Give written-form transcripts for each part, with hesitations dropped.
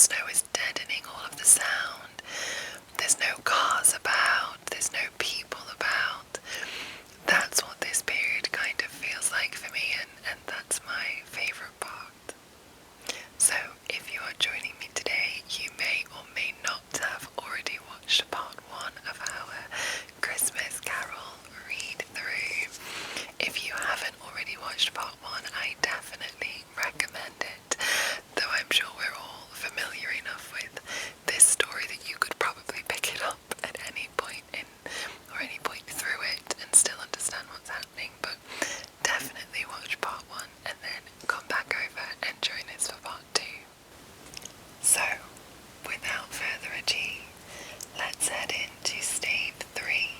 snow is deadening all of the sound. There's no cars about, there's no people about. That's what this period kind of feels like for me, and that's my favourite part. So, if you are joining me today, you may or may not have already watched part 1 of our Christmas Carol read through. If you haven't already watched part 1, I definitely recommend it, though I'm sure we're all familiar enough with this story that you could probably pick it up at any point through it and still understand what's happening, but definitely watch part 1 and then come back over and join us for part 2. So, without further ado, let's head into stave 3,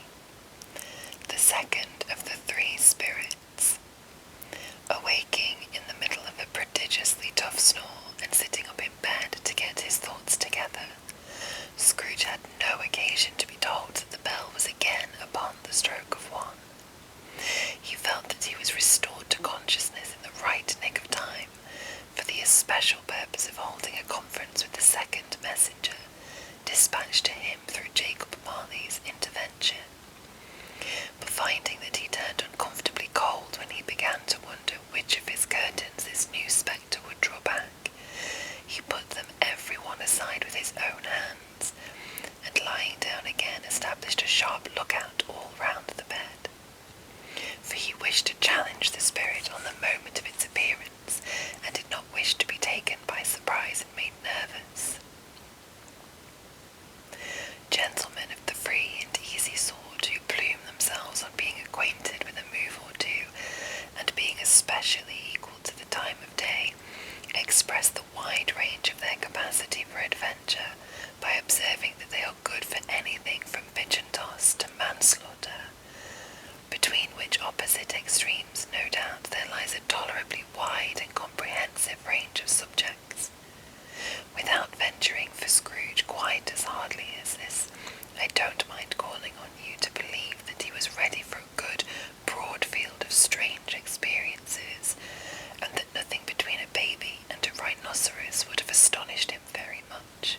the second of the 3 spirits. Awaking in the middle of a prodigiously tough snore and sitting up in bed to get his thoughts together, Scrooge had no occasion to be told that the bell was again upon the stroke of 1. He felt that he was restored to consciousness in the right nick of time, for the especial purpose of holding a conference with the second messenger, dispatched to him through Jacob Marley's intervention. But finding that he turned uncomfortably cold when he began to wonder which of his curtains this new spectre would draw back, he put them every one aside with his own hands, and lying down again established a sharp lookout all round the bed. For he wished to challenge the spirit on the moment of its appearance, and did not wish to be taken by surprise and made nervous. Gentlemen of the free and easy sort, who plume themselves on being acquainted with a move or two, and being especially equal to the time of day, express the wide range of their capacity for adventure by observing that they are good for anything from pitch and toss to manslaughter, between which opposite extremes, no doubt, there lies a tolerably wide and comprehensive range of subjects. Without venturing for Scrooge quite as hardly as this, I don't mind calling on you to believe that he was ready for a good, broad field of strange experiences, and that nothing between a baby and a rhinoceros would have astonished him very much.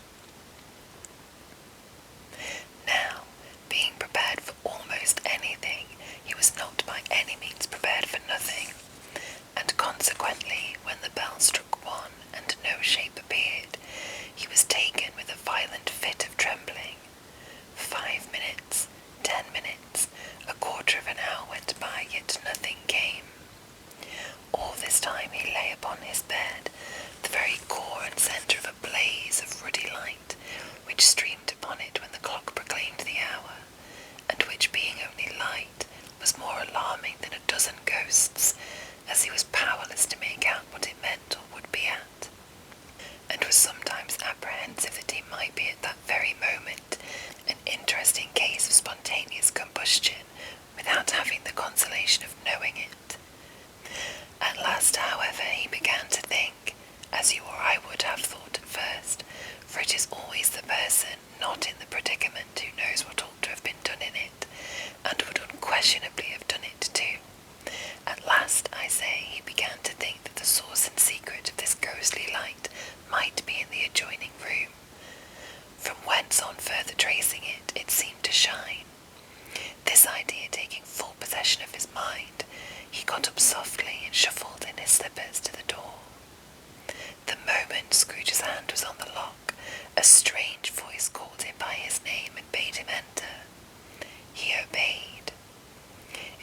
Now, being prepared for almost anything, he was not by any means prepared for nothing, and consequently, when the bell struck 1 and no shape appeared, he was taken with a violent fit of trembling. 5 minutes, 10 minutes, a quarter of an hour went by, yet nothing came. All this time he lay upon his bed, the very core and centre of a blaze of ruddy light, which streamed upon it when the clock proclaimed the hour, and which, being only light, was more alarming than a dozen ghosts, as he was powerless to make out what it meant or would be at, and was sometimes apprehensive that he might be at that very moment an interesting case of spontaneous combustion, without having the consolation of knowing it. At last, however, he began to think, as you or I would have thought at first, for it is always the person not in the predicament who knows what ought to have been done in it, and would unquestionably have done it too. At last, I say, he began to think that the source and secret of this ghostly light might be in the adjoining room, from whence on further tracing it, it seemed to shine. This idea taking full possession of his mind, he got up softly and shuffled in his slippers to the door. The moment Scrooge's hand was on the lock, a strange voice called him by his name and bade him enter. He obeyed.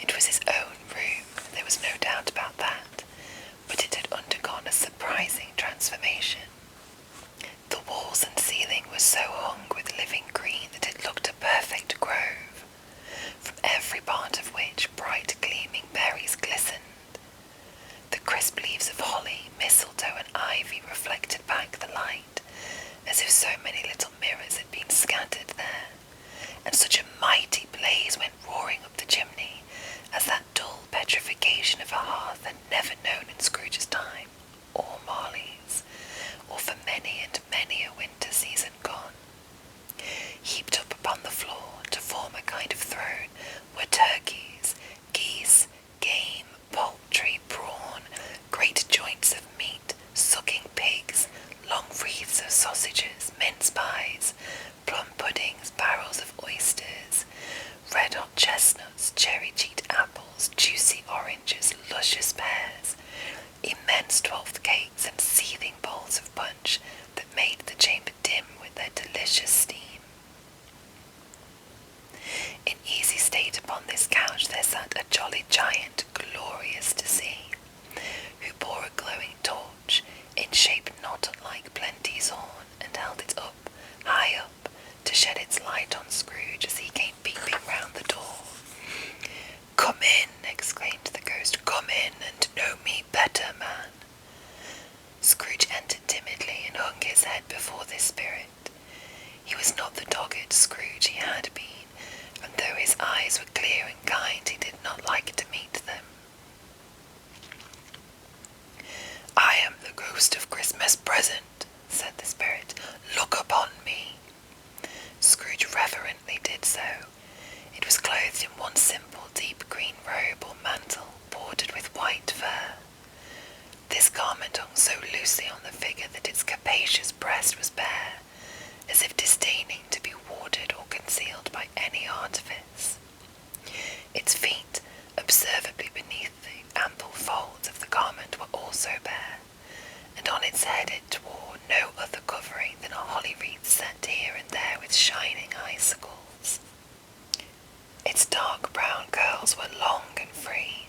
It was his own room, there was no doubt about that, but it had undergone a surprising transformation. The walls and ceiling were so hung with living green that it looked a perfect grove, from every part of which bright gleaming berries glistened. The crisp leaves of holly, mistletoe, and ivy reflected back the light, as if so many little mirrors had been scattered there, and such a mighty blaze went roaring up the chimney, as that dull petrification of a hearth had never known in Scrooge's time, or Marley's, or for many and many a winter season gone. Heaped up upon the floor, to form a kind of throne, were turkeys, geese, game, poultry, brawn, great joints of meat, sucking pigs, long wreaths of sausage mince pies, plum puddings, barrels of oysters, red-hot chestnuts, cherry-cheeked apples, juicy oranges, luscious pears, immense 12th cakes, and seething bowls of punch that made the chamber dim with their delicious steam. In easy state upon this couch there sat a jolly giant, glorious to see, who bore a glowing torch, in shape not unlike Plenty's horn, and held it up, high up, to shed its light on Scrooge as he came peeping round the door. "Come in," exclaimed the ghost, "come in, and know me better, man." Scrooge entered timidly and hung his head before this spirit. He was not the dogged Scrooge he had been, and though his eyes were clear and kind, he did not like to meet them. "I am the ghost of Christmas present," said the spirit. "Look upon me." Scrooge reverently did so. It was clothed in one simple deep green robe or mantle, bordered with white fur. This garment hung so loosely on the figure that its capacious breast was bare, as if disdaining to be warded or concealed by any artifice. Its feet, observably beneath the ample folds of the garment, were also bare, and on its head it wore no other covering than a holly wreath set here and there with shining icicles. Its dark brown curls were long and free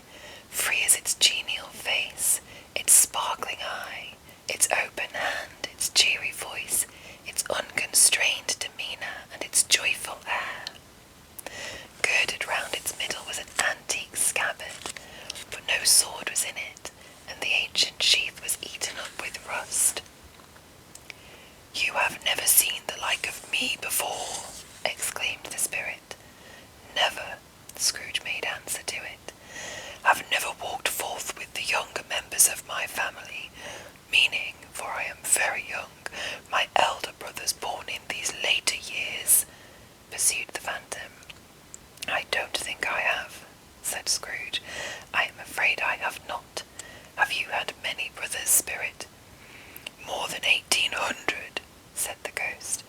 as its genial face, its sparkling eye, its open hand, its cheery voice, its unconstrained demeanour, and its joyful air. Girded round its middle was an antique scabbard, but no sword was in it, and the ancient sheath was eaten up with rust. "You have never seen the like of me before," exclaimed the spirit. "Never," Scrooge made answer to it. "I've never walked forth with the younger members of my family, meaning, for I am very young, my elder brothers born in these later years," pursued the phantom. "I don't think I have," said Scrooge. "I am afraid I have not. Have you had many brothers, spirit?" "More than 1800, said the ghost.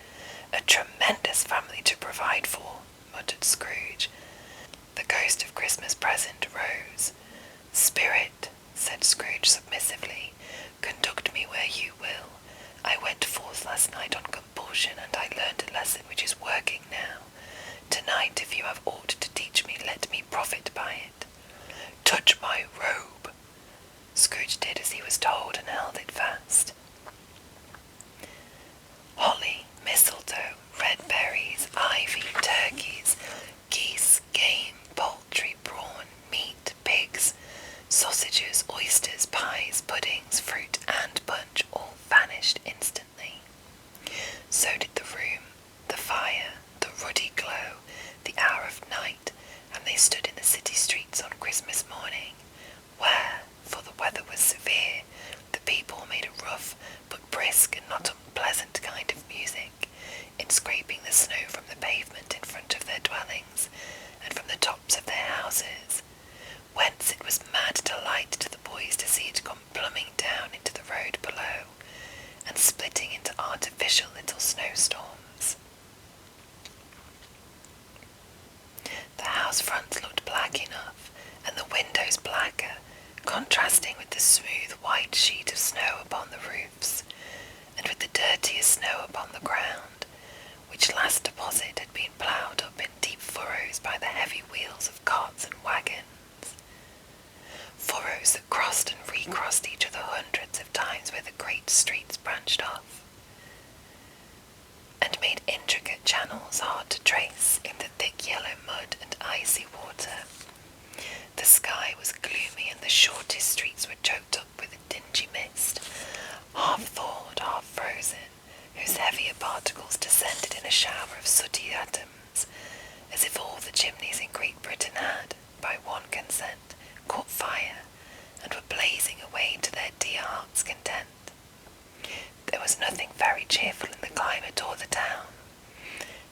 "A tremendous family to provide for," muttered Scrooge. The ghost of Christmas present rose. "Spirit," said Scrooge submissively, "conduct me where you will. I went forth last night on compulsion, and I learned a lesson which is working now. Tonight, if you have aught to teach me, let me profit by it." "Touch my robe." Scrooge did as he was told and held it fast. Holly, mistletoe, red berries, ivy, turkeys, geese, game, poultry, prawn, meat, pigs, sausages, oysters, pies, puddings, fruit, and punch all vanished instantly. So did the room, the fire, the ruddy glow, the hour of night, and they stood in the city streets on Christmas morning, where, for the weather was severe, the people made a rough but brisk and not unpleasant kind of music, in scraping the snow from the pavement in front of their dwellings, and from the tops of their houses, whence it was mad delight to the boys to see it come plumbing down into the road below, and splitting into artificial little snowstorms. The house fronts looked black enough, and the windows blacker, contrasting with the smooth white sheet of snow upon the roofs, and with the dirtiest snow upon the ground, which last deposit had been ploughed up in deep furrows by the heavy wheels of carts and wagons, furrows that crossed and recrossed each other hundreds of times where the great streets branched off, and made intricate channels hard to trace in the thick yellow mud and icy water. The sky was gloomy, and the shortest streets were choked up with a dingy mist, half thawed, half frozen, whose heavier particles descended in a shower of sooty atoms, as if all the chimneys in Great Britain had, by one consent, caught fire, and were blazing away to their dear hearts' content. There was nothing very cheerful in the climate or the town,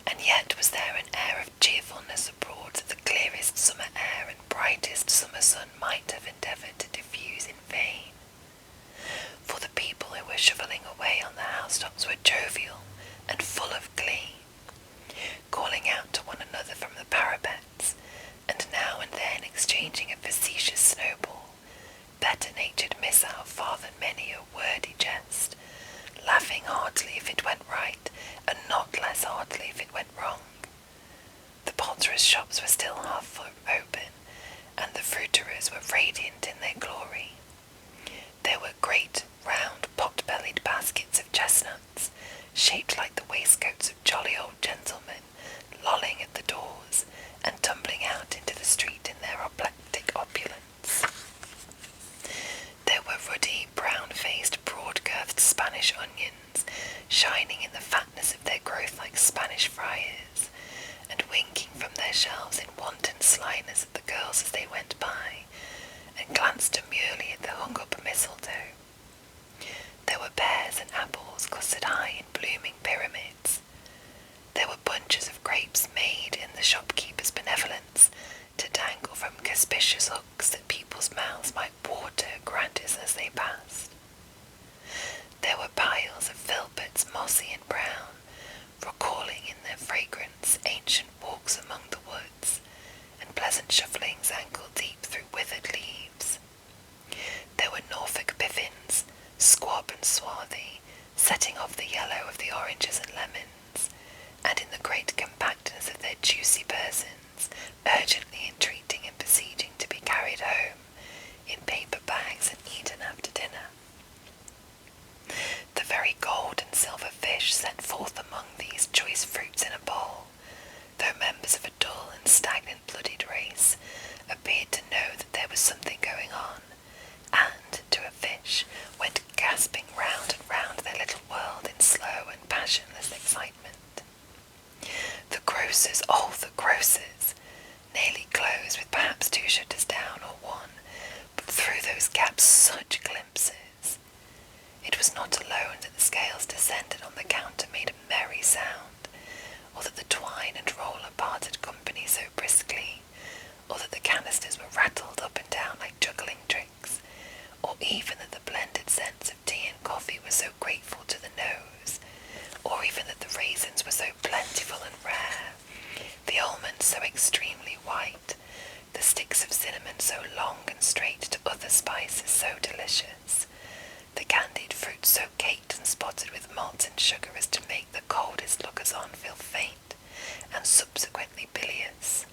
and yet was there an air of cheerfulness abroad that the clearest summer air and brightest summer sun might have endeavoured to diffuse in vain. For the people who were shovelling away on the housetops were jovial shaped like the waistcoats of jolly old gentlemen, lolling at the doors and tumbling out into the street in their apoplectic opulence. There were ruddy, brown-faced, broad-girthed Spanish onions, shining in the fatness of their growth like Spanish friars, and winking from their shelves in wanton slyness at the girls as they went by, and glanced demurely at the hung-up mistletoe. There were pears and apples clustered high in blooming pyramids. There were bunches of grapes made in the shopkeeper's benevolence to dangle from conspicuous hooks that people's mouths might water gratis as they passed. There were piles of filberts, mossy and brown, recalling in their fragrance ancient walks among the woods, and pleasant shufflings ankle-deep through withered leaves. There were Norfolk biffins, squab and swarthy, setting off the yellow of the oranges and lemons, and in the great compactness of their juicy persons, urgently entreating and beseeching to be carried home in paper bags and eaten after dinner. The very gold and silver fish set forth among these choice fruits in a bowl, though members of a dull and stagnant-blooded race, appeared to know that there was something going on, and, to a fish, went gasping round and round their little world in slow and passionless excitement. The grocers, oh, the grocers! Nearly closed with perhaps 2 shutters down or 1, but through those gaps such glimpses! It was not alone that the scales descended on the counter made a merry sound, or that the twine and roller parted company so briskly, or that the canisters were rattled up and down like juggling tricks, or even that the blended scents of tea and coffee were so grateful to the nose, or even that the raisins were so plentiful and rare, the almonds so extremely white, the sticks of cinnamon so long and straight to other spices so delicious, the candied fruit so caked and spotted with malt and sugar as to make the coldest lookers-on feel faint, and subsequently bilious.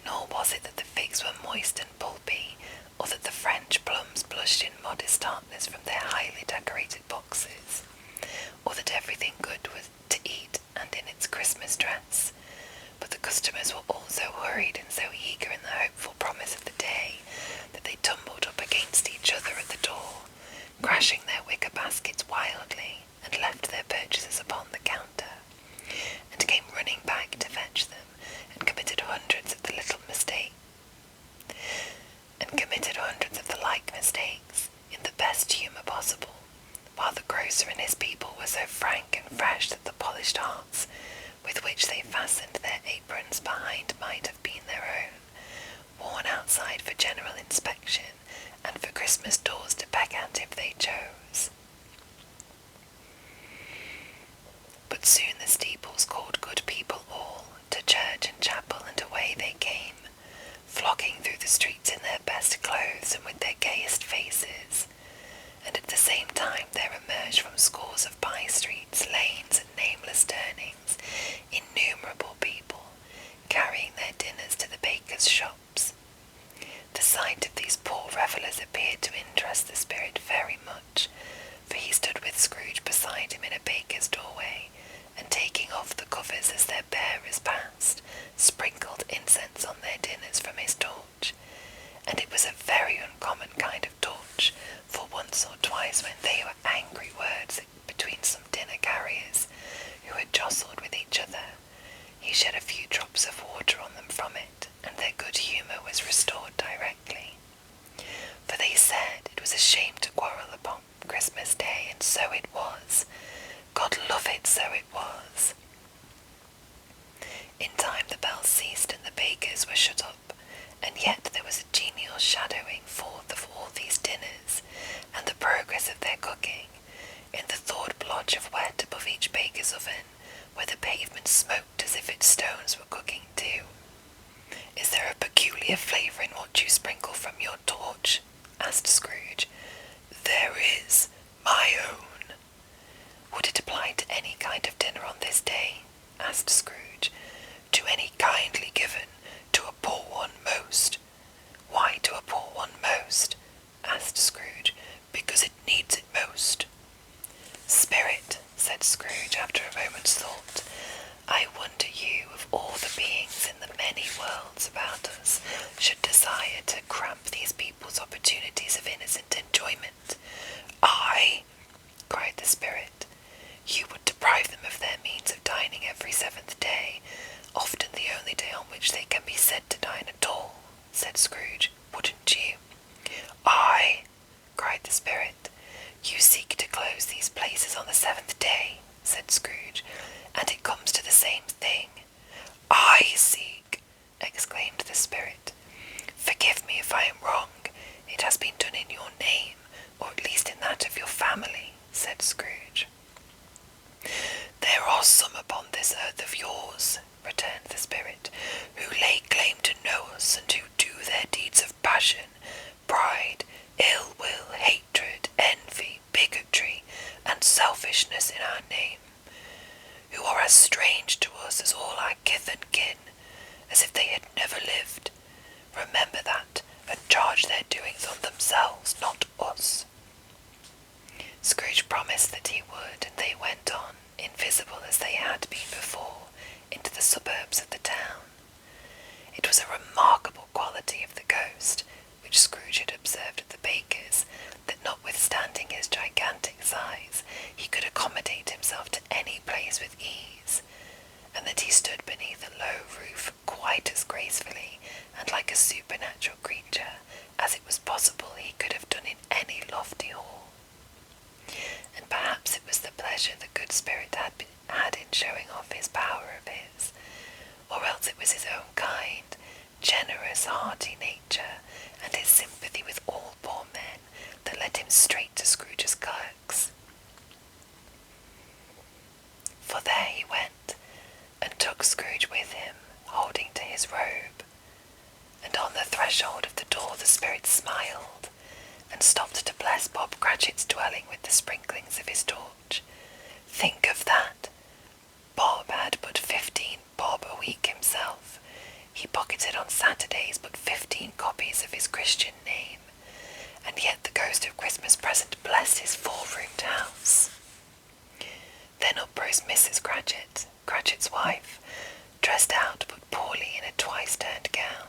Nor was it that the figs were moist and pulpy, or that the French plums blushed in modest tartness from their highly decorated boxes, or that everything good was to eat and in its Christmas dress, but the customers were all so hurried and so eager in the hopeful promise of the day that they tumbled up against each other at the door, crashing their wicker baskets wildly, and left their purchases upon the counter, and came running back to fetch them, and committed hundreds of the like mistakes, in the best humour possible, while the grocer and his people were so frank and fresh that the polished hearts with which they fastened their aprons behind might have been their own, worn outside for general inspection, and for Christmas doors to peck at if they chose. But soon the steeples called good people all, to church and chapel, and away they came, flocking through the streets in their best clothes and with their gayest faces, and at the same time there emerged from scores of by-streets, lanes, and nameless turnings, innumerable people, carrying their dinners to the bakers' shops. The sight of these poor revellers appeared to interest the spirit very much, for he stood with Scrooge beside him in a baker's doorway, and taking off the covers as their bearers passed, sprinkled incense on their dinners from his torch, and it was a very uncommon kind of torch, for once or twice when they were angry words between some dinner carriers, who had jostled with each other, he shed a few drops of water on them from it, and their good humour was restored directly. For they said it was a shame to quarrel upon Christmas Day, and so it was. God love it, so it was. In time the bells ceased and the bakers were shut up, and yet there was a genial shadowing forth of all these dinners, and the progress of their cooking, in the thawed blotch of wet above each baker's oven, where the pavement smoked as if its stones were cooking too. "Is there a peculiar flavour in what you sprinkle from your torch?" asked Scrooge. "There is, my own." "Would it apply to any kind of dinner on this day?" asked Scrooge. "To any kindly given, to a poor one most." "Why to a poor one most?" asked Scrooge. "Because it needs it most." said Scrooge after a moment's thought. "I wonder you, of all the beings in the many worlds about us, should desire to cramp these people's opportunities of innocent enjoyment." "I!" cried the spirit. "You would deprive them of their means of dining every 7th day, often the only day on which they can be said to dine at all," said Scrooge. "Wouldn't you?" "I!" cried the spirit. "You seek to close these places on the 7th day," said Scrooge, "and it comes to the same thing." "I seek!" exclaimed the spirit. "Forgive me if I am wrong. It has been done in your name, or at least in that of your family," said Scrooge. "There are some upon this earth of yours," returned the spirit, "who lay claim to know us, and who do their deeds of passion, pride, ill will, hatred, envy, bigotry, and selfishness in our name, who are as strange to us as all our kith and kin, as if they had never lived. Remember that, and charge their doings on themselves, not us." Scrooge promised that he would, and they went on, invisible as they had been before, into the suburbs of the town. It was a remarkable quality of the ghost, which Scrooge had observed at the baker's, that notwithstanding his gigantic size, he could accommodate himself to any place with ease, and that he stood beneath a low roof quite as gracefully and like a supernatural creature as it was possible he could have done in any lofty hall. And perhaps it was the pleasure the good spirit had in showing off his power of his, or else it was his own kind, generous, hearty nature, and his sympathy with all poor men, that led him straight to Scrooge's clerks. For there he went, and took Scrooge with him, holding to his robe. And on the threshold of the door the spirit smiled, and stopped to bless Bob Cratchit's dwelling with the sprinklings of his torch. Think of that! Bob had but 15 bob a week himself. He pocketed on Saturdays but 15 copies of his Christian name, and yet the ghost of Christmas present blessed his 4-roomed house. Then up rose Mrs. Cratchit, Cratchit's wife, dressed out but poorly in a twice-turned gown,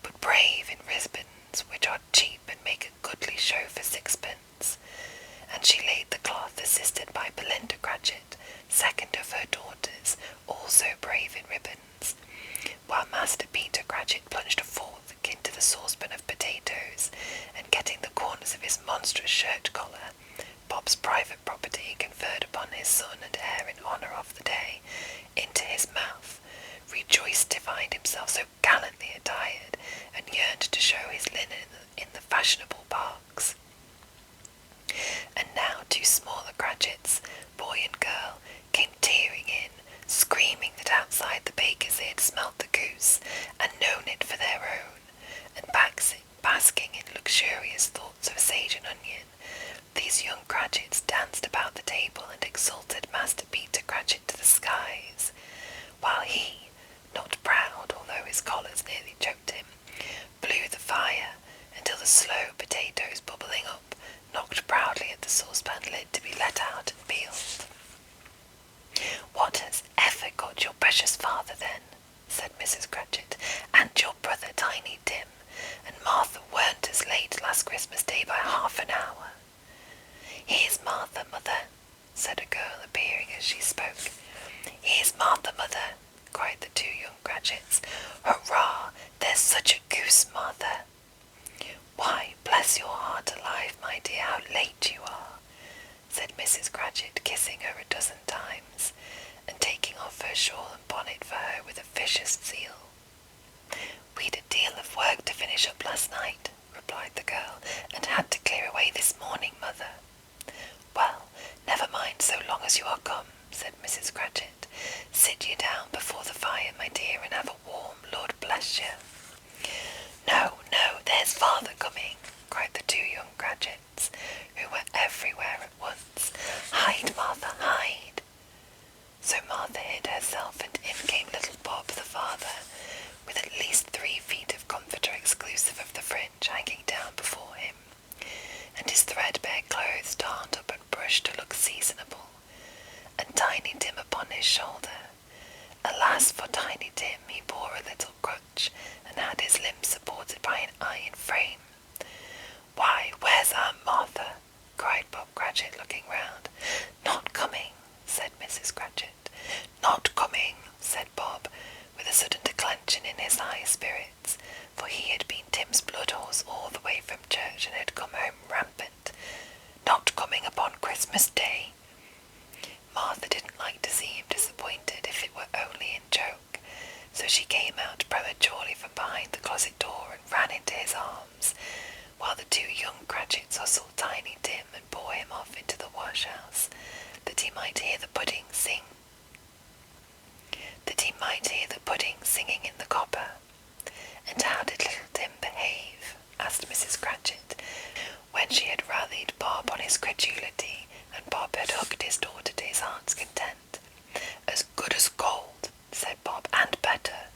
but brave in ribbons which are cheap and make a goodly show for 6pence, and she laid the cloth, assisted by Belinda Cratchit, second of her daughters, also brave in ribbons, while Master Peter Cratchit plunged a fork into the saucepan of potatoes, and getting the corners of his monstrous shirt collar, Bob's private property conferred upon his son and heir in honour of the day, into his mouth, rejoiced to find himself so gallantly attired, and yearned to show his linen in the fashionable parks. And now 2 smaller Cratchits, boy and girl, came tearing in, screaming that outside the baker's they had smelt the goose, and known it for their own, and basking in luxurious thoughts of sage and onion. These young Cratchits danced about the table and exalted Master Peter Cratchit to the skies, while he, not proud, although his collars nearly choked him, blew the fire until the slow potatoes bubbling up knocked proudly at the saucepan lid to be let out and peeled. "What has ever got your precious father, then?" said Mrs. Cratchit, "and your brother Tiny Tim, and Martha weren't as late last Christmas Day by half an hour?" "Here's Martha, mother," said a girl, appearing as she spoke. "Here's Martha, mother," cried the 2 young Cratchits. "Hurrah! There's such a goose, Martha." "Why, bless your heart alive, my dear, how late you are," said Mrs. Cratchit, kissing her a dozen times, and taking off her shawl and bonnet for her with a vicious zeal. "We'd a deal of work to finish up last night," replied the girl, "and had to clear away this morning, mother." "Well, never mind so long as you are come," said Mrs. Cratchit. "Sit you down before the fire, my dear, and have a warm, Lord bless you." "No, no, there's father coming," cried the 2 young Cratchits, who were everywhere at once. "Hide, Martha, hide." So Martha hid herself, and in came little Bob the father, with at least 3 feet of comforter exclusive of the fringe hanging down before him, and his threadbare clothes darned up and brushed to look seasonable, and his shoulder. Alas for Tiny Tim, he bore a little crutch, and had his limbs supported by an iron frame. "Why, where's Aunt Martha?" cried Bob Cratchit, looking round. "Not coming," said Mrs. Cratchit. "Not coming," said Bob, with a sudden declension in his high spirits, for he had been Tim's blood horse all the way from church and had come home rampant. "Not coming upon Christmas Day." Martha didn't like to see him disappointed, if it were only in joke, so she came out prematurely from behind the closet door and ran into his arms, while the two young Cratchits hustled Tiny Tim and bore him off into the wash-house, that he might hear the pudding singing in the copper. "And how did little Tim behave?" asked Mrs. Cratchit, when she had rallied Bob on his credulity, and Bob had hugged his daughter to his heart's content. "As good as gold," said Bob, "and better.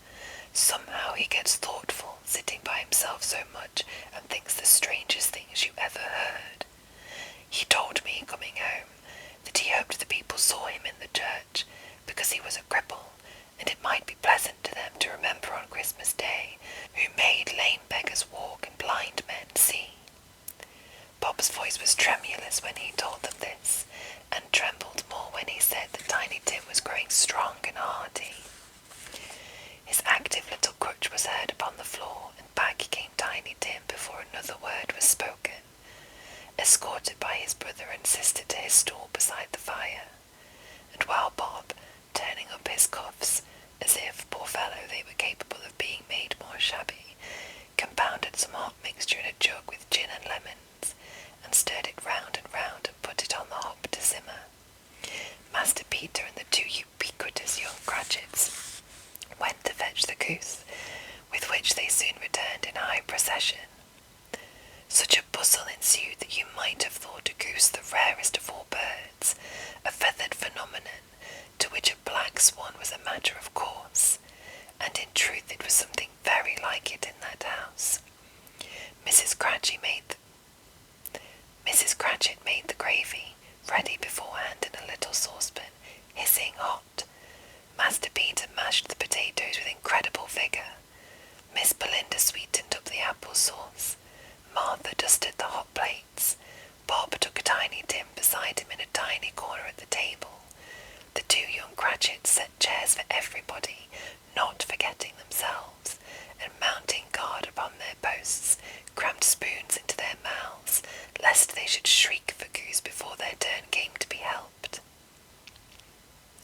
Somehow he gets thoughtful, sitting by himself so much, and thinks the strangest things you ever heard. He told me, coming home, that he hoped the people saw him in the church, because he was a cripple, and it might be pleasant to them to remember on Christmas Day who made lame beggars walk and blind men see." Bob's voice was tremulous when he told them this, and trembled more when he said that Tiny Tim was growing strong and hearty. His active little crutch was heard upon the floor, and back came Tiny Tim before another word was spoken, escorted by his brother and sister to his stool beside the fire, and while Bob, turning up his cuffs, as if, poor fellow, they were capable of being made more shabby, compounded some hot mixture in a jug with gin and lemons, and stirred it round and put it on the hob to simmer, Master Peter and the two ubiquitous young Cratchits went to fetch the goose, with which they soon returned in high procession. Such a bustle ensued that you might have thought a goose the rarest of all birds, a feathered phenomenon, to which a black swan was a matter of course, and in truth it was something very like it in that house. Mrs. Cratchit made the gravy, ready beforehand in a little saucepan, hissing hot. Master Peter mashed the potatoes with incredible vigour. Miss Belinda sweetened up the apple sauce. Martha dusted the hot plates. Bob took Tiny Tim beside him in a tiny corner at the table. The two young Cratchits set chairs for everybody, not forgetting themselves, and mounting guard upon their posts, crammed spoons into their mouths, lest they should shriek for goose before their turn came to be helped.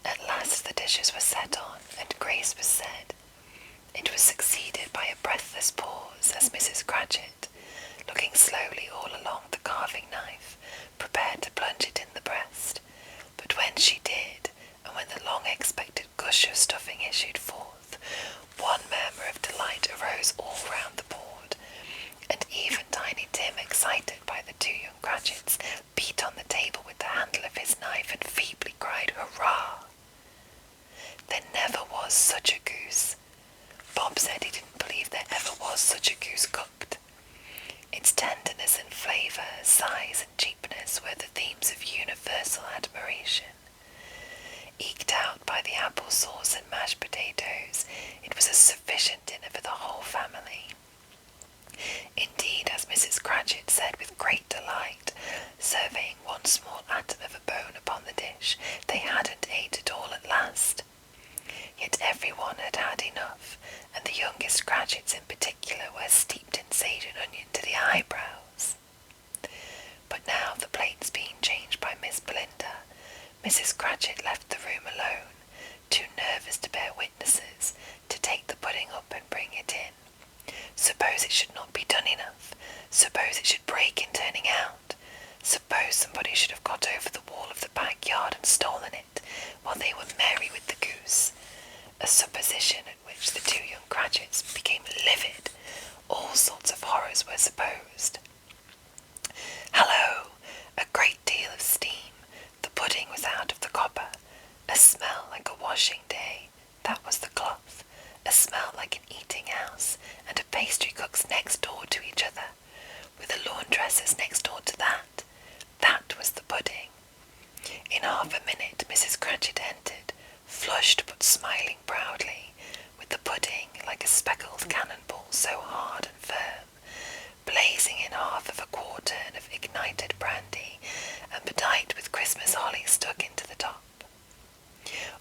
At last the dishes were set on, and grace was said. It was succeeded by a breathless pause, as Mrs. Cratchit, looking slowly all along the carving knife, prepared to plunge it in the breast. But when she did, and when the long-expected gush of stuffing issued forth, one murmur of delight arose all round the board, and even Tiny Tim, excited by the two young Cratchits, beat on the table with the handle of his knife and feebly cried, "Hurrah!" There never was such a goose. Bob said he didn't believe there ever was such a goose cooked. Its tenderness and flavour, size and cheapness were the themes of universal admiration. Eked out by the apple sauce and mashed potatoes, it was a sufficient dinner for the whole family. Indeed, as Mrs. Cratchit said with great delight, surveying one small atom of a bone upon the dish, they hadn't ate it all at last. Yet every one had had enough, and the youngest Cratchits in particular were steeped in sage and onion to the eyebrows. But now, the plates being changed by Miss Belinda, Mrs. Cratchit left the room alone, too nervous to bear witnesses, to take the pudding up and bring it in. Suppose it should not be done enough? Suppose it should break in turning out? Suppose somebody should have got over the wall of the backyard and stolen it, while they were merry with the goose? A supposition at which the two young Cratchits became livid. All sorts of horrors were supposed. Hallo! A great deal of steam. The pudding was out of the copper. A smell like a washing day. That was the cloth. A smell like an eating house, and a pastry cook's next door to each other, with a laundress's next door to that. That was the pudding. In half a minute Mrs. Cratchit entered, so hard and firm, blazing in half of a quartern of ignited brandy, and bedight with Christmas holly stuck into the top.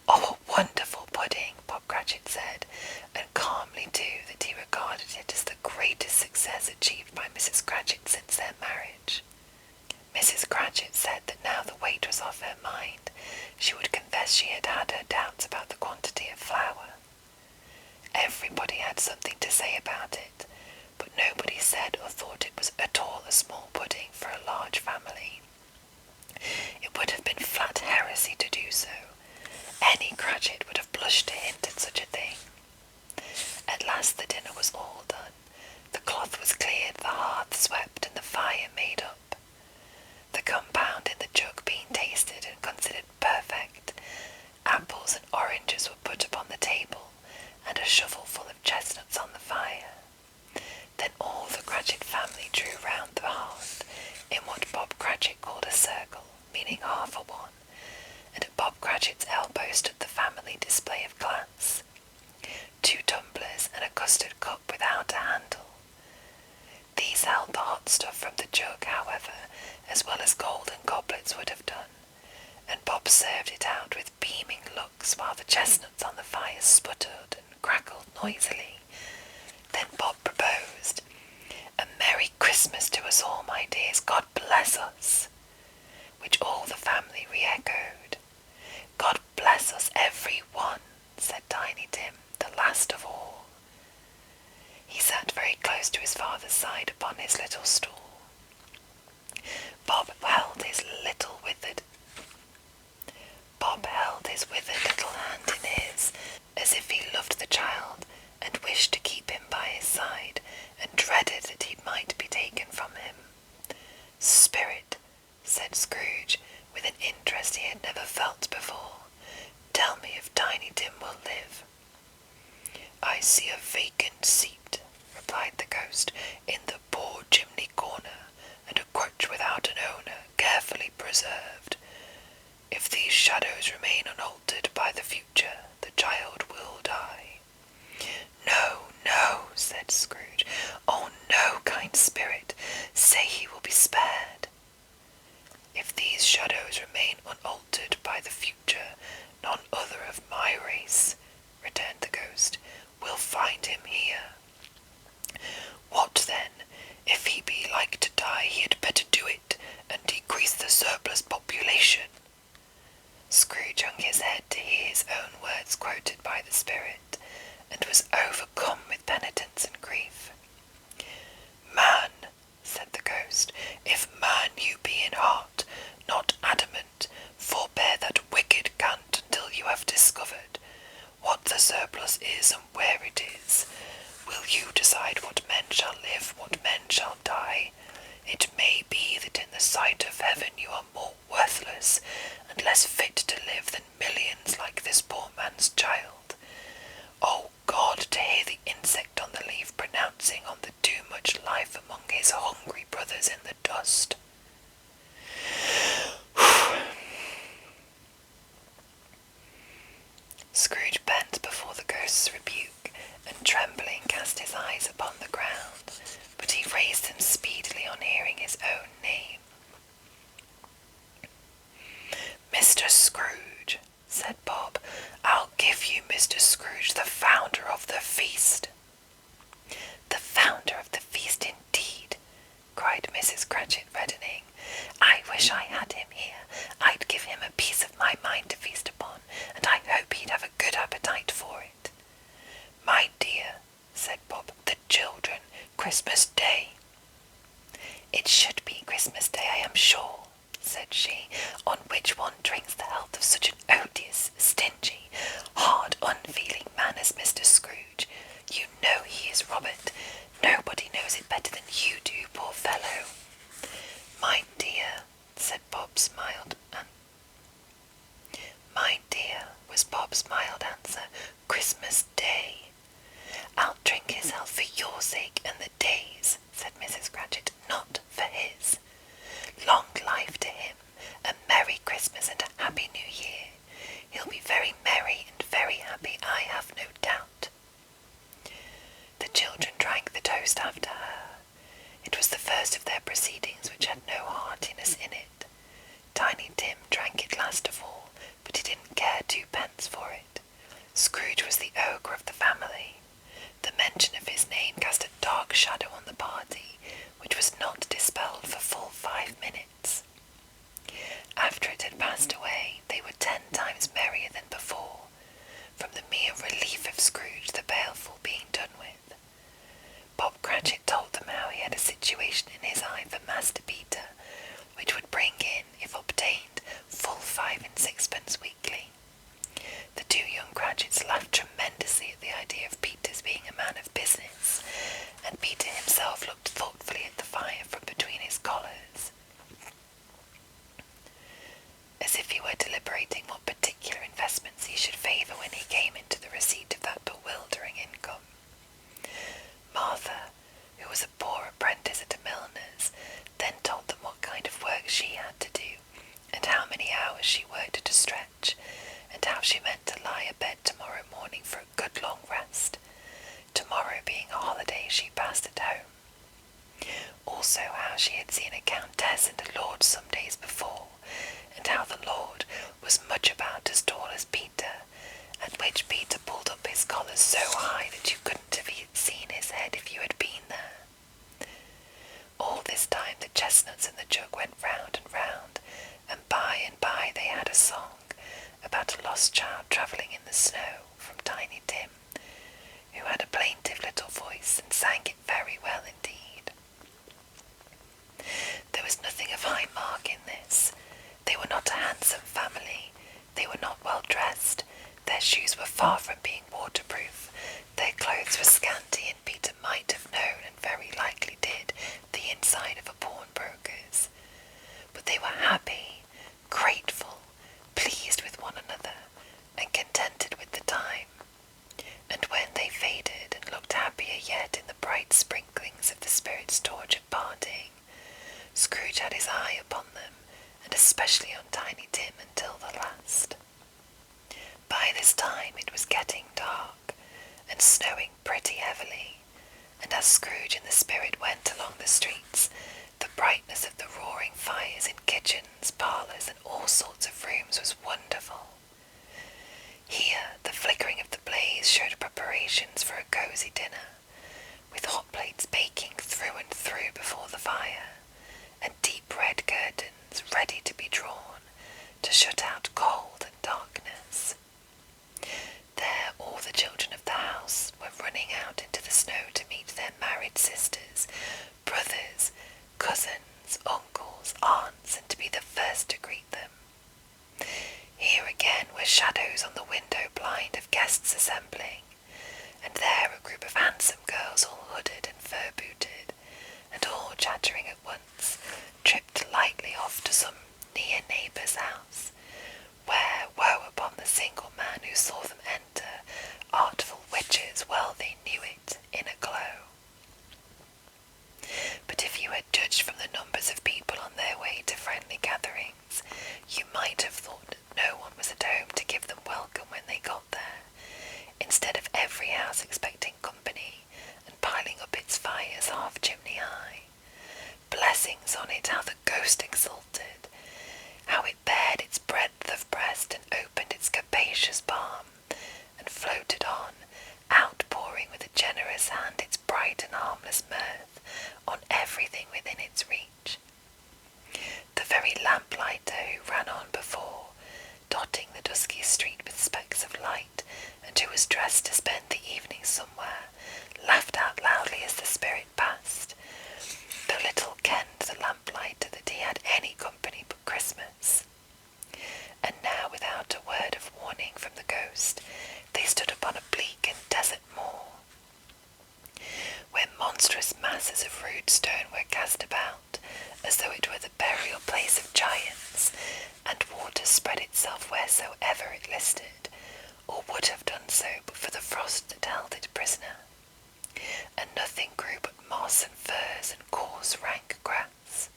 "Oh, a wonderful pudding," Bob Cratchit said, and calmly too that he regarded it as the greatest success achieved by Mrs. Cratchit since their marriage. Mrs. Cratchit said that now the weight was off her mind, she would confess she had had her doubts about the quantity of flour. Everybody had something to say about it, but nobody said or thought it was at all a small pudding for a large family. It would have been flat heresy to do so. Any Cratchit would have blushed to hint at such a thing. At last the dinner was all done. The cloth was cleared, the hearth swept, and the fire made up. The compound in the jug being tasted and considered perfect, apples and oranges were put upon the table, and a shovelful of chestnuts on the fire. Then all the Cratchit family drew round the hearth, in what Bob Cratchit called a circle, meaning half a one, and at Bob Cratchit's elbow stood the family display of glass, 2 tumblers and a custard cup without a handle. These held the hot stuff from the jug, however, as well as golden goblets would have done, and Bob served it out with beaming looks while the chestnuts on the fire sputtered and crackled noisily. Then Bob proposed, "A Merry Christmas to us all, my dears, God bless us," which all the family re-echoed. "God bless us, every one," said Tiny Tim, the last of all. He sat very close to his father's side upon his little stool. Bob held his withered little hand in his, as if he loved the child and wished to keep him by his side, and dreaded that he might be taken from him. "Spirit," said Scrooge, with an interest he had never felt before, "tell me if Tiny Tim will live." "I see a vacant seat," replied the ghost, "in the poor chimney corner, and a crutch without an owner, carefully preserved. If these shadows remain unaltered by the future, the child will die." "No, no," said Scrooge. "Oh no, kind spirit, say he will be spared." "If these shadows remain unaltered by the future, none other of my race," returned the ghost, "will find him here." "What then? If he be like to die, he had better do it, and decrease the surplus population." Scrooge hung his head to hear his own words quoted by the spirit, and was overcome with penitence and grief. "Man," said the ghost, "if man you be in heart, not adamant, forbear that wicked cant until you have discovered what the surplus is and where it is. Will you decide what men shall live, what men shall die? It may be that in the sight of heaven you are more worthless and less fit to live than millions like this poor man's child. Oh God, to hear the insect on the leaf pronouncing on the too much life among his hungry brothers in the dust." Scrooge bent before the ghost's rebuke, and trembling cast his eyes upon the ground, but he raised them speedily on hearing his own name. "Mr. Scrooge," said Bob, "I'll give you Mr. Scrooge, the founder of the feast." "The founder of the feast, indeed!" cried Mrs. Cratchit, reddening. "I wish I had him here. I'd give him a piece of my mind to feast upon, and I hope he'd have a good appetite for it." "My dear," said Bob, "the children, Christmas Day." "It should be Christmas Day, I am sure," said she, "on which one drinks the health of such an odious, stingy, hard, unfeeling man as Mr. Scrooge. You know he is Robert. Nobody knows it better than you do, poor fellow." "My dear," said Bob, smiled, and chance for it. Scrooge was the ogre of the family. The mention of his name cast a dark shadow on the party, which was not dispelled for full 5 minutes. After it had passed away, they were 10 times merrier than before, from the mere relief of Scrooge the baleful being done with. Bob Cratchit told them how he had a situation in his eye for Master Peter, which would bring in, if obtained, full 5 and 6pence weekly. The 2 young Cratchits laughed tremendously at the idea of Peter's being a man of business, and Peter himself looked thoughtfully at the fire from between his collars, as if he were deliberating what particular investments he should favour when he came into the receipt of that bewildering income. Martha, who was a poor apprentice at a milliner's, then told them what kind of work she had to do, and how many hours she worked at a stretch, and how she meant to lie abed tomorrow morning for a good long rest, tomorrow being a holiday she passed at home. Also how she had seen a countess and a lord some days before, and how the lord was much about as tall as Peter, at which Peter pulled up his collar so high that you couldn't have seen his head if you had been there. All this time the chestnuts and the jug went round and round, and by they had a song about a lost child travelling in the snow from Tiny Tim, who had a plaintive little voice and sang it very well indeed. There was nothing of high mark in this. They were not a handsome family, they were not well dressed, their shoes were far from being waterproof, their clothes were scanty, and Peter might have known, and very likely did, the inside of a pawnbroker's. But they were happy, grateful, pleased with one another, and contented with the time. And when they faded and looked happier yet in the bright sprinklings of the spirit's torch at parting, Scrooge had his eye upon them, and especially on Tiny Tim until the last. By this time it was getting dark, and snowing pretty heavily, and as Scrooge and the spirit went along the streets, the brightness of the roaring fires in kitchens, parlours, and all sorts of rooms was wonderful. Here the flickering of the blaze showed preparations for a cosy dinner, with hot plates baking through and through before the fire, and deep red curtains ready to be drawn to shut out cold and darkness. There all the children of the house were running out into the snow to meet their married sisters, brothers, cousins, uncles, aunts, and to be the first to greet them. Here again were shadows on the window blind of guests assembling, and there a group of handsome girls all hooded and fur-booted, and all chattering at once, tripped lightly off to some near neighbour's house, where, woe upon the single man who saw them enter, artful witches, well they knew it, in a glow. But if you had judged from the numbers of people on their way to friendly gatherings, you might have thought that no one was at home to give them welcome when they got there, instead of every house expecting company, and piling up its fires half chimney high. Blessings on it, how the ghost exulted, how it bared its breadth of breast, and opened its capacious palm, and floated on, outpouring with a generous hand its bright and harmless mirth on everything within its reach. The very lamplighter who ran on before, dotting the dusky street with specks of light, and who was dressed to spend the evening somewhere, laughed out loudly as the spirit passed, though little kenned the lamplighter that he had any company but Christmas. And now, without a word of warning from the ghost, they stood upon a bleak and desert moor, where monstrous masses of rude stone were cast about, as though it were the burial place of giants, and water spread itself wheresoever it listed, or would have done so but for the frost that held it prisoner. And nothing grew but moss and furze and coarse rank grass.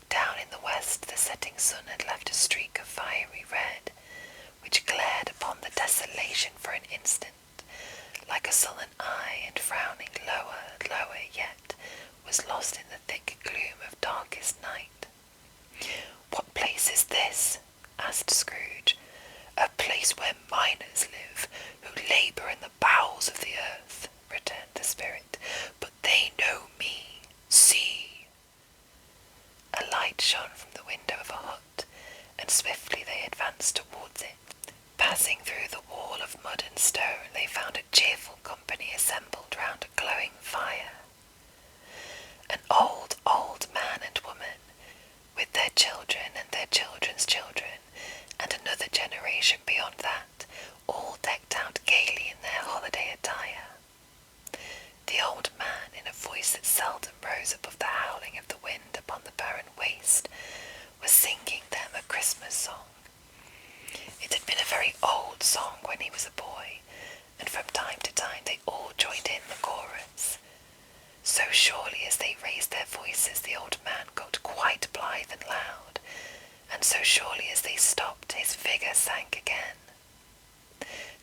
Down in the west the setting sun had left a streak of fiery red, which glared upon the desolation for an instant, like a sullen eye, and frowning lower, lower yet, was lost in the thick gloom of darkest night. "What place is this?" asked Scrooge. "A place place where miners live, who labour in the bowels of the earth," returned the spirit. "But they know me. See!" A light shone from the window of a hut, and swiftly they advanced towards it. Passing through the wall of mud and stone, they found a cheerful company assembled round a glowing fire. An old, old man and woman, with their children and their children's children, and another generation beyond that, all decked out gaily in their holiday attire. The old man, in a voice that seldom rose above the howling of the wind upon the barren waste, was singing them a Christmas song. It had been a very old song when he was a boy, and from time to time they all joined in the chorus. So surely as they raised their voices, the old man got quite blithe and loud, and so surely as they stopped, his vigour sank again.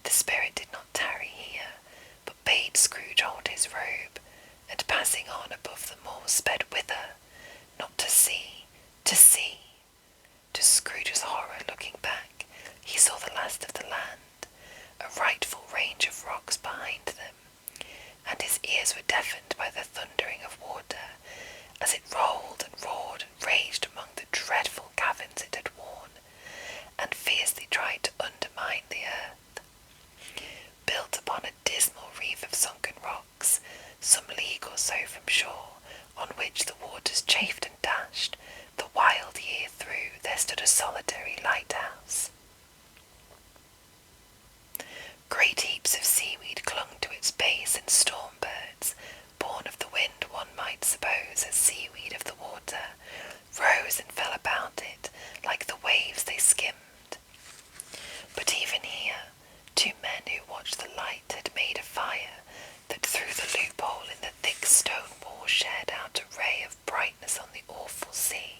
The spirit did not tarry here, but bade Scrooge hold his robe, and passing on above them all, sped whither? Not to see, to see. To Scrooge's horror, looking back, he saw the last of the land, a frightful range of rocks behind them, and his ears were deafened by the thundering of water, as it rolled and roared and raged among the dreadful caverns it had worn, and fiercely tried to undermine the earth. Built upon a dismal reef of sunken rocks, some league or so from shore, on which the waters chafed and dashed, the wild year through there stood a solitary lighthouse. Great heaps of seaweed clung to its base, and storm birds, born of the wind one might suppose as seaweed of the water, rose and fell about it like the waves they skimmed. But even here, two men who watched the light had made a fire that through the loophole in the thick stone wall shed out a ray of brightness on the awful sea.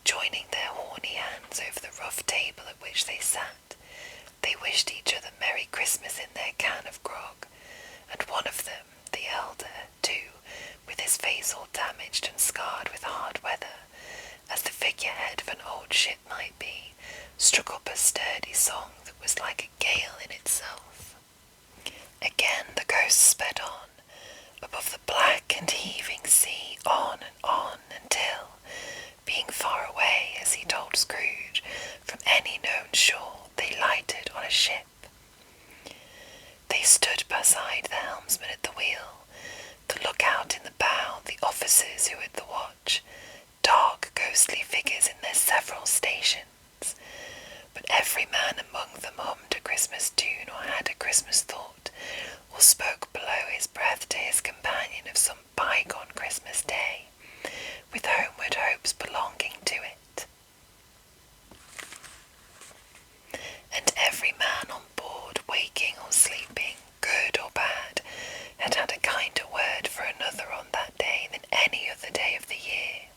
Joining their horny hands over the rough table at which they sat, they wished each other Merry Christmas in their can of grog, and one of them, the elder, too, with his face all damaged and scarred with hard weather, as the figurehead of an old ship might be, struck up a sturdy song that was like a gale in itself. Again the ghost sped on, above the black and heaving sea, on, until, being far away, as he told Scrooge, from any known shore, they lighted on a ship. They stood beside the helmsman at the wheel, the lookout in the bow, the officers who had the watch, dark ghostly figures in their several stations. But every man among them hummed a Christmas tune, or had a Christmas thought, or spoke below his breath to his companion of some bygone Christmas day, with homeward hopes belonging to it. And every man on board, waking or sleeping, good or bad, had had a kinder word for another on that day than any other day of the year,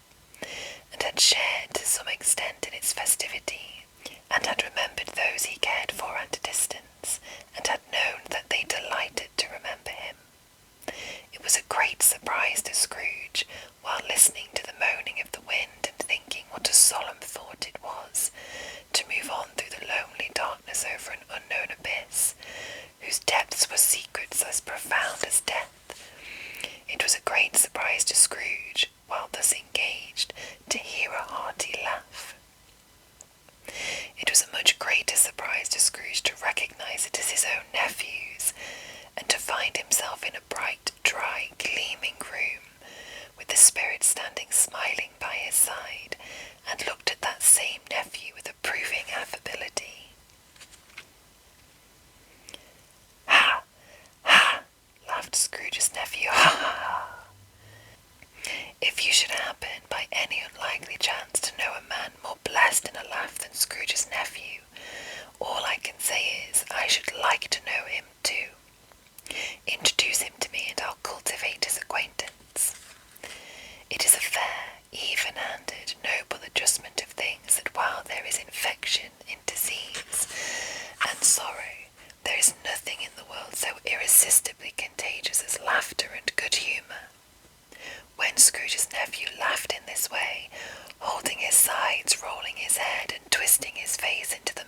and had shared to some extent in its festivity, and had remembered those he cared for at a distance, and had known that they delighted to remember him. It was a great surprise to Scrooge, while listening to the moaning of the wind and thinking what a solemn thought it was, to move on through the lonely darkness over an unknown abyss, whose depths were secrets as profound as death. It was a great surprise to Scrooge, while thus engaged, to hear a hearty laugh. It was a much greater surprise to Scrooge to recognise it as his own nephew's, and to find himself in a bright, dry, gleaming room, with the spirit standing smiling by his side, and looked at that same nephew with approving affability. "Ha! Ha!" laughed Scrooge's nephew. "Ha! Ha! Ha! If you should happen, by any unlikely chance, to know a man more blessed in a laugh than Scrooge's nephew, all I can say is, I should like to know him too. Introduce him to me, and I'll cultivate his acquaintance. It is a fair, even-handed, noble adjustment of things that while there is infection in disease and sorrow, there is nothing in the world so irresistibly contagious as laughter and good humour." When Scrooge's nephew laughed in this way, holding his sides, rolling his head, and twisting his face into the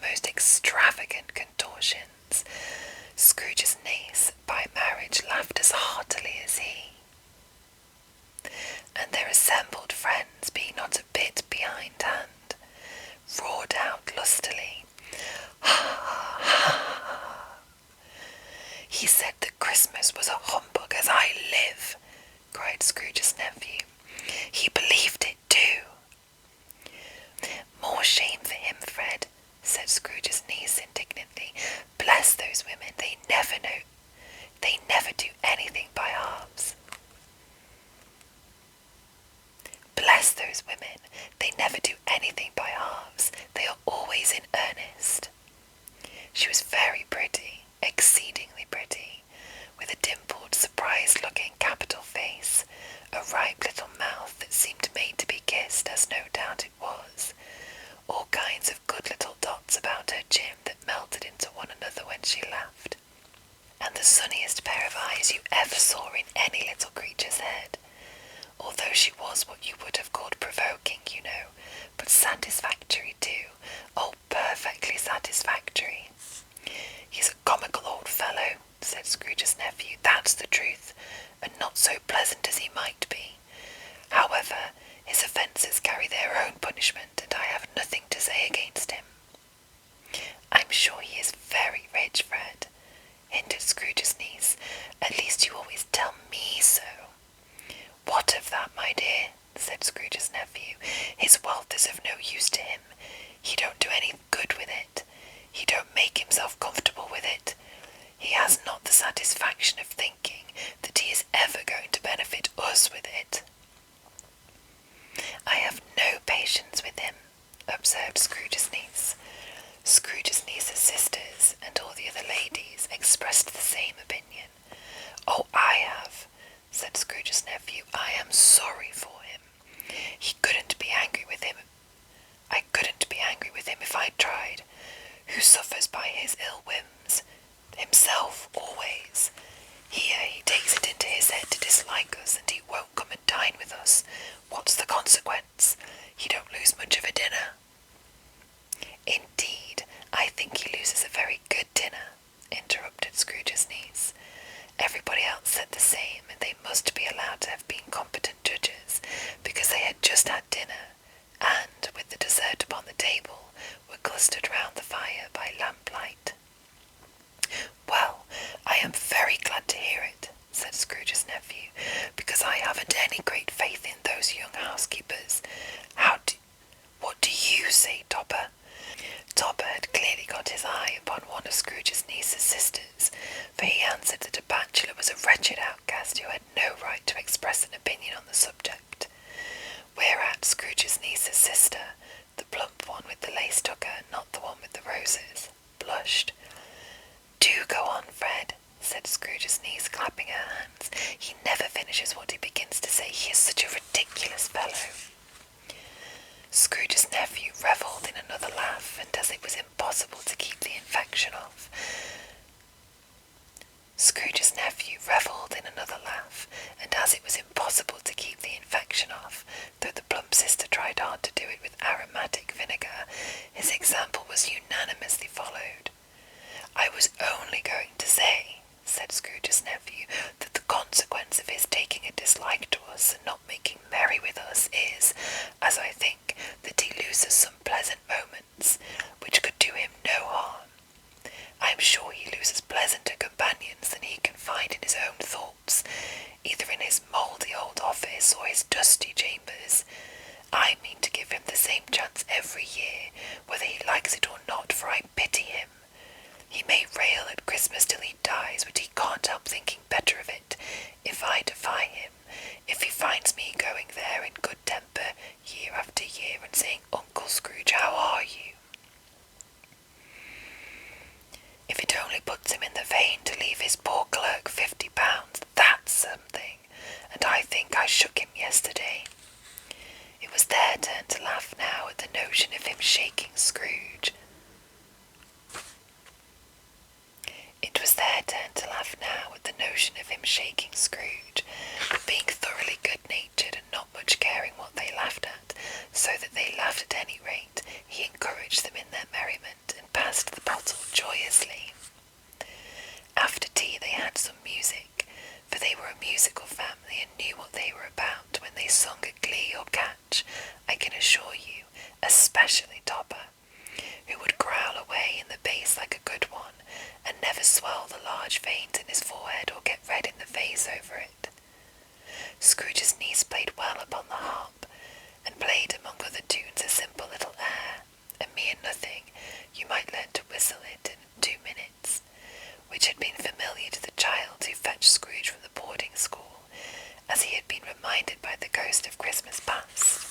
must be allowed to have been competent judges, because they had just had dinner, and, with the dessert upon the table, were clustered round the fire by lamplight. "Well, I am very glad to hear it," said Scrooge's nephew, "because I haven't any great faith in those young housekeepers. What do you say, Topper?" Topper had clearly got his eye upon one of Scrooge's niece's sisters, for he answered that a bachelor was a wretched outcast who had no right to express an opinion on the subject. Whereat Scrooge's niece's sister, the plump one with the lace tucker, not the one with the roses, blushed. "Do go on, Fred," said Scrooge's niece, clapping her hands. "He never finishes what he begins to say. He is such a ridiculous fellow." Scrooge's nephew revelled in another laugh, and as it was impossible to keep the infection off, though the plump sister tried hard to do it with aromatic vinegar, his example was unanimously followed. "I was only going to say," said Scrooge's nephew, "that the consequence of his taking a dislike to us and not making merry with us is, as I think, that he loses some pleasant moments, which could do him no harm. I am sure he loses pleasanter companions than he can find in his own thoughts, either in his mouldy old office or his dusty chambers. I mean to give him the same chance every year, whether he likes it or not, for I pity him. He may rail at Christmas till he dies, but he can't help thinking better of it, if I defy him, if he finds me going there in good temper year after year and saying, 'Uncle Scrooge, how are you?' If it only puts him in the vein to leave his poor clerk £50, that's something, and I think I shook him yesterday." It was their turn to laugh now at the notion of him shaking Scrooge. Being thoroughly good-natured and not much caring what they laughed at, so that they laughed at any rate, he encouraged them in their merriment, and passed the bottle joyously. After tea they had some music, for they were a musical family and knew what they were about when they sung a glee or catch, I can assure you, especially Topper, who would growl away in the bass like a good one, and never swell the large veins in his forehead or get red in the face over it. Scrooge's niece played well upon the harp, and played among other tunes a simple little air, a mere nothing, you might learn to whistle it in 2 minutes, which had been familiar to the child who fetched Scrooge from the boarding school, as he had been reminded by the ghost of Christmas past.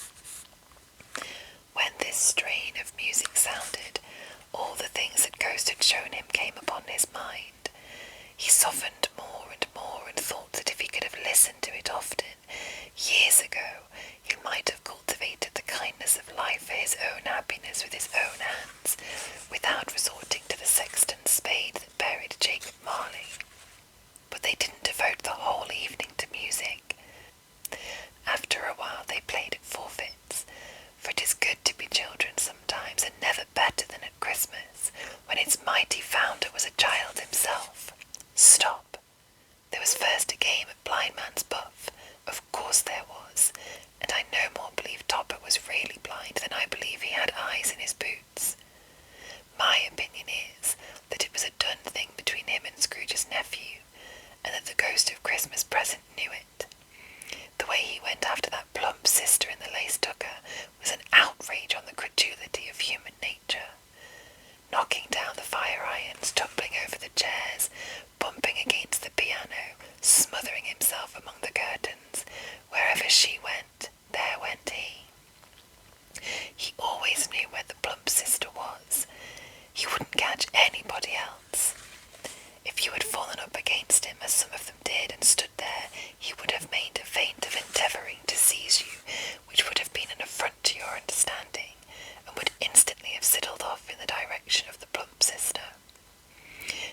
When this strain of music sounded, all the things that Ghost had shown him came upon his mind. He softened more and more, and thought that if he could have listened to it often, years ago, he might have cultivated the kindness of life for his own happiness with his own hands, without resorting to the sexton's spade that buried Jacob Marley. But they didn't devote the whole evening to music. After a while they played at forfeits, for it is good to be children sometimes, and never better than at Christmas, when its mighty founder was a child himself. Stop! There was first a game at blindman's buff. Of course there was, and I no more believe Topper was really blind than I believe he had eyes in his boots. My opinion is that it was a done thing between him and Scrooge's nephew, and that the ghost of Christmas present knew it. The way he went after that plump sister in the lace tucker was an outrage on the credulity of human nature. Knocking down the fire irons, tumbling over the chairs, bumping against the piano, smothering himself among the curtains. Wherever she went, there went he. He always knew where the plump sister was. He wouldn't catch anybody else. If you had fallen up against him, as some of them did, and stood there, he would have made a feint of endeavouring to seize you, which would have been an affront to your understanding, and would instantly have sidled off in the direction of the plump sister.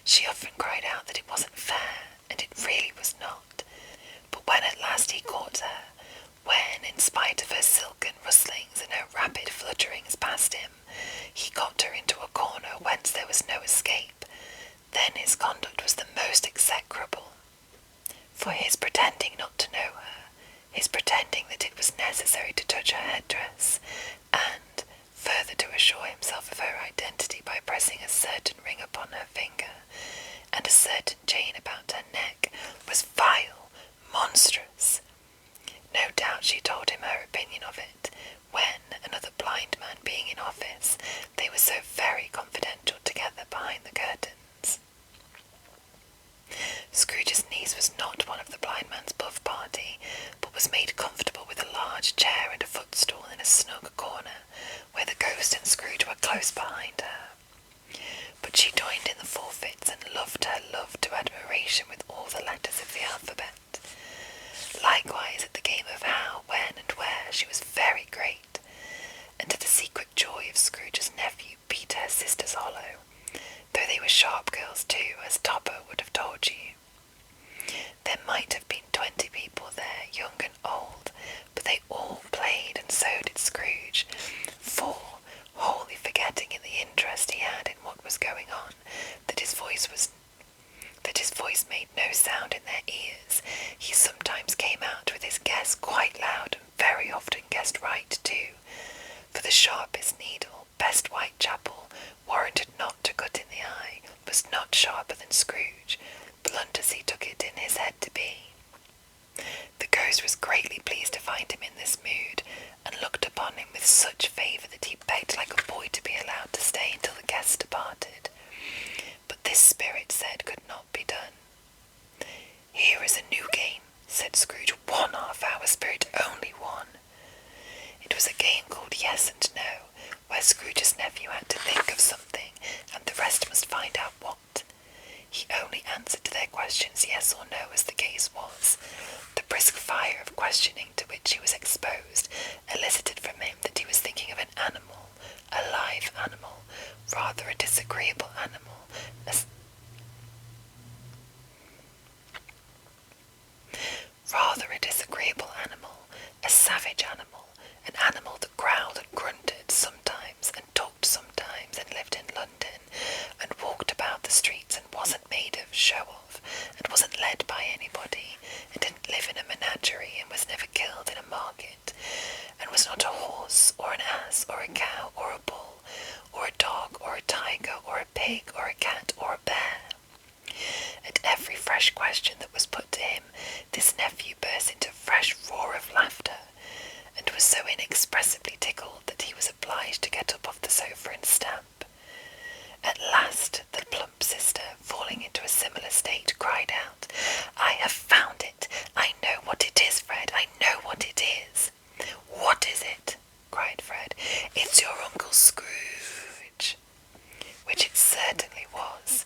She often cried out that it wasn't fair, and it really was not. But when at last he caught her, when, in spite of her silken rustlings and her rapid flutterings past him, he got her into a corner whence there was no escape, then his conduct was the most execrable. For his pretending not to her identity by pressing a certain ring upon her finger and a certain chain about her neck was vile, monstrous. No doubt she told him her opinion of it, when, another blind man being in office, they were so very confidential together behind the curtains. Scrooge's niece was not one of the blind man's buff party, but was made comfortable with a large chair and a footstool in a snug corner, where the ghost and Scrooge were close behind her. But she joined in the forfeits and loved her love to admiration with all the letters of the alphabet. Likewise at the game of how, when, and where she was very great, and to the secret joy of Scrooge's nephew Peter, her sister's hollow, though they were sharp girls too, as Topper would have told you. There might have been 20 people there, young and old, but they all played, and so did Scrooge, for, wholly forgetting in the interest he had in what was going on, that his voice made no sound in their ears, he sometimes came out with his guess quite loud, and very often guessed right too, for the sharpest needle, best Whitechapel, warranted not to cut in the eye, was not sharper than Scrooge, blunt as he took it in his head to be. The ghost was greatly pleased to find him in this mood, and looked upon him with such favour that he begged like a boy to be allowed to stay until the guests departed. But this spirit said could not be done. "Here is a new game," said Scrooge. "1 half-hour, spirit, only one." It was a game called Yes and No, where Scrooge's nephew had to think of something, and the rest must find out what. He only answered to their questions yes or no, as the case was. The brisk fire of questioning to which he was exposed elicited from him that he was thinking of an animal, a live animal, rather a disagreeable animal, a savage animal, an animal that growled and grunted sometimes, and talked sometimes, and lived in London, and walked about the streets, and wasn't made of, show of, and wasn't led by anybody, and didn't live in a menagerie, and was never killed in a market, and was not a horse, or an ass, or a cow, or a bull, or a dog, or a tiger, or a pig, or a cat, or a bear. At every fresh question that was put to him, this nephew burst into a fresh roar of laughter, and was so inexpressibly tickled that he was obliged to get up off the sofa and stamp. At last the plump sister, falling into a similar state, cried out, "I have found it! I know what it is, Fred! I know what it is!" "What is it?" cried Fred. "It's your Uncle Scrooge." Which it certainly was.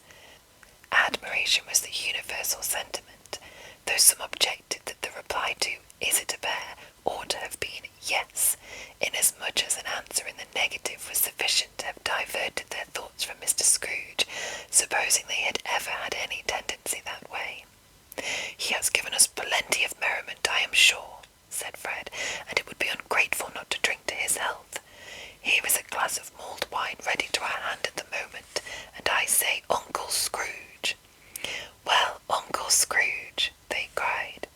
Admiration was the universal sentiment, though some objected that the reply to "Is it a bear?" ought to have been yes, inasmuch as an answer in the negative was sufficient to have diverted their thoughts from Mr. Scrooge, supposing they had ever had any tendency that way. "He has given us plenty of merriment, I am sure," said Fred, "and it would be ungrateful not to drink to his health. Here is a glass of mulled wine ready to our hand at the moment, and I say Uncle Scrooge." "Well, Uncle Scrooge," they cried.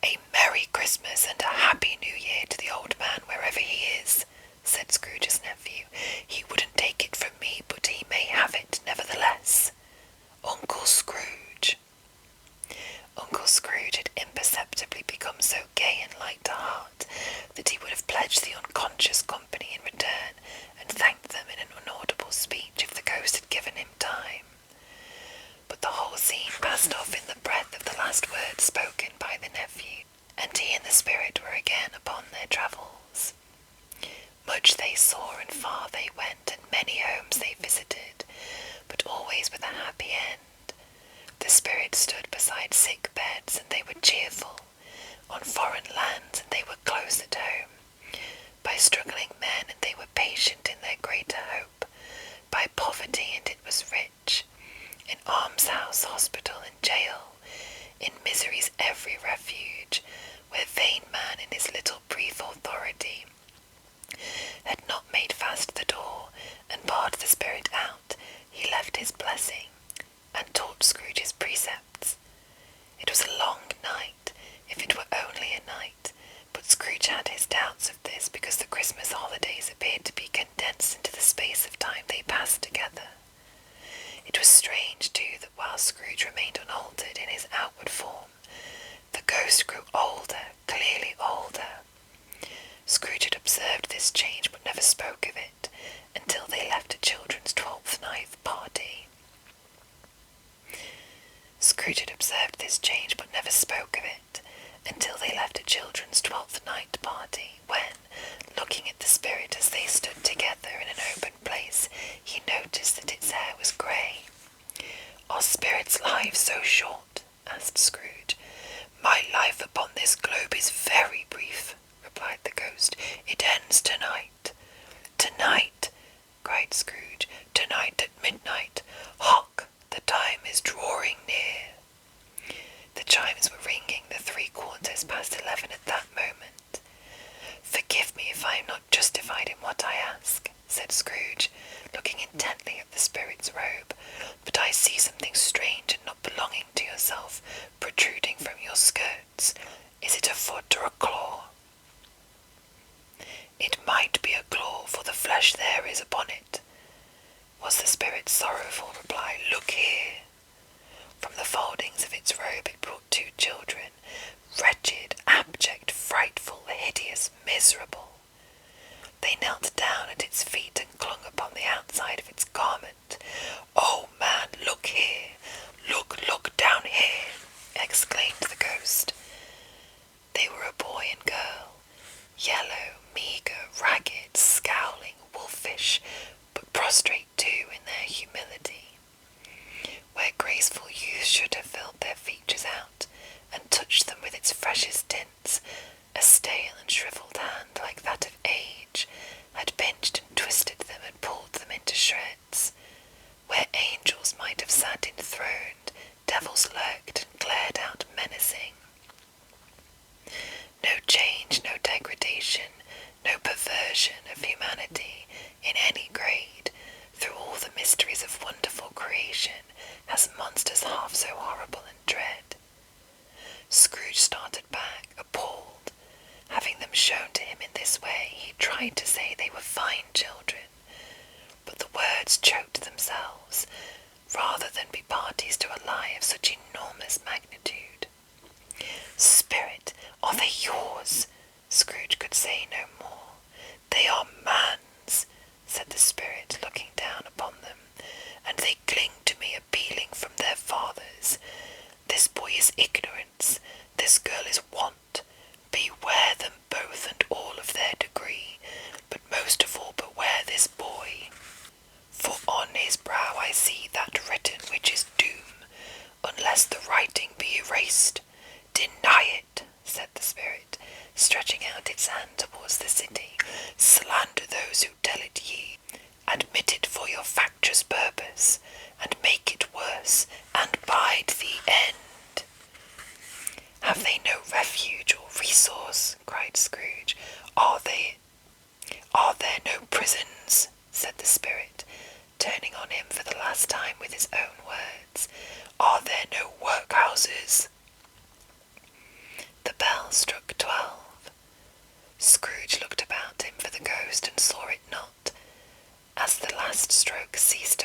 "A Merry Christmas and a Happy New Year to the old man wherever he is," said Scrooge's nephew. "He wouldn't take it from me, but he may have it nevertheless. Uncle Scrooge." Uncle Scrooge had imperceptibly become so gay and light to heart that he would have pledged the unconscious company in return, and thanked them in an inaudible speech if the ghost had given him time. But the whole scene passed off in the breath of the last words spoken by the nephew, and he and the spirit were again upon their travels. Much they saw, and far they went, and many homes they visited, but always with a happy end. The spirit stood beside sick beds, and they were cheerful, on foreign lands, and they were close at home, by struggling men, and they were patient in their greater hope, by poverty, and it was rich, in almshouse, hospital, and jail, in misery's every refuge, where vain man in his little brief authority had not made fast the door, and barred the spirit out, he left his blessing, and taught Scrooge his precepts. It was a long night, if it were only a night, but Scrooge had his doubts of this, because the Christmas holidays appeared to be condensed into the space of time time they passed together. It was strange, too, that while Scrooge remained unaltered in his outward form, the ghost grew older, clearly older. Scrooge had observed this change, but never spoke of it, until they left a children's 12th night party. Scrooge had observed this change, but never spoke of it, until they left a children's 12th night party, when, looking at the spirit as they stood together in an open place, he noticed that its hair was grey. "Are spirits' lives so short?" asked Scrooge. "My life upon this globe is very brief," replied the ghost. "It ends tonight." "Tonight!" cried Scrooge. "Tonight at midnight. Hark! The time is drawing near." The chimes were ringing the 11:03 at that moment. "Forgive me if I am not justified in what I ask," said Scrooge, looking intently at the spirit's robe, "but I see something strange and not belonging to yourself protruding from your skirts. Is it a foot or a claw?" "It might be a claw, for the flesh there is upon it," was the spirit's sorrowful reply. "Look here." From the foldings of its robe it brought 2 children, wretched, abject, frightful, hideous, miserable. They knelt down at its feet and clung upon the outside of its garment. "Oh, man, look here! Look down here!" exclaimed the ghost. They were a boy and girl, yellow, meagre, ragged, scowling, wolfish, but prostrate too in their humility. Where graceful youth should have filled their features out and touched them with its freshest tints, a stale and shriveled hand like that of age had pinched and twisted them and pulled them into shreds. Where angels might have sat enthroned, devils lurked and glared out menacing. No change, no degradation, no perversion of humanity in any grade, through all the mysteries of wonderful creation, has monsters half so horrible and dread. Scrooge started back, appalled. Having them shown to him in this way, he tried to say they were fine children, but the words choked themselves, rather than be parties to a lie of such enormous magnitude. "Spirit, are they yours?" Scrooge could say no more. "They are man's," said the spirit, looking down upon them, "and they cling to me appealing from their fathers. This boy is ignorance, this girl is want. Beware them both and all of their degree, but most of all beware this boy. For on his brow I see that written which is doom, unless the writing be erased. Deny it," said the spirit, stretching out its hand towards the city. "Slander those who tell it ye. Admit it for your factious purpose, and make it worse, and bide the end." "Have they no refuge or resource?" cried Scrooge. Are there no prisons?" said the spirit, turning on him for the last time with his own words. "Are there no workhouses?" The bell struck 12. Scrooge looked about him for the ghost and saw it not. As the last stroke ceased